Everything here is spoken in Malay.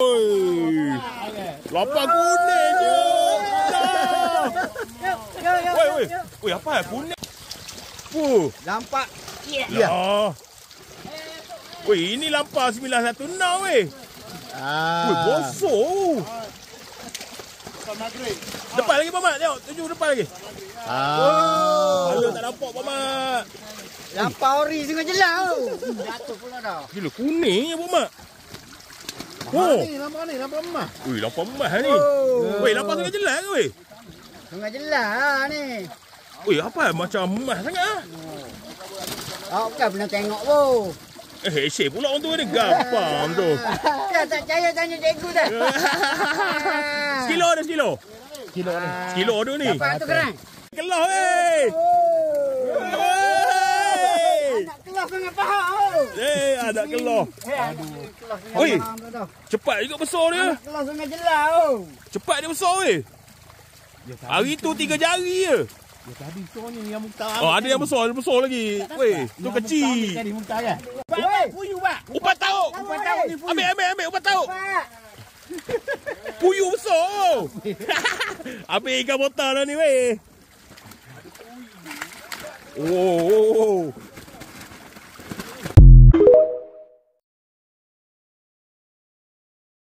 Oi. Lampau kuning je. Oi, apa kuning? Lampak. Ya. Weh, ini lampau 916 weh. Weh, bosok. Depan lagi Mamat, tengok. Tuju depan lagi. Aduh, tak nampak Mamat. Lampau ori sungai jelau. Jatuh pula dah. Gila, kuningnya Mamat. Lampau emas. Weh, lampau emas ni. Weh, lampau sungai jelas ke weh? Sungai jelau ni. Weh, apa macam emas sangat ah? Awak bukan pernah tengok pun. Syek pula orang tu ni. Gampang tu. Dah tak percaya tanya cikgu dah. Sekilo ada sekilo? Sekilo ada ni. Dapat tu kerang. Kelah weh. Anak kelah sangat faham. Anak kelah. Aduh. Oi, cepat juga besar dia. Anak kelah sungai jelau. Cepat dia besar weh. Hari tu 3 jari je. Ya tadi soalnya yang muka. Oh, ada yang besar lagi. Weh, tu kecil. Tadi muka kan. Weh, Puyuh pak. Ubat tauk. ni puyuh. Ambil ubat tauk. Pak. Puyuh besar. Ambil ikan botal dah ni weh. Oh.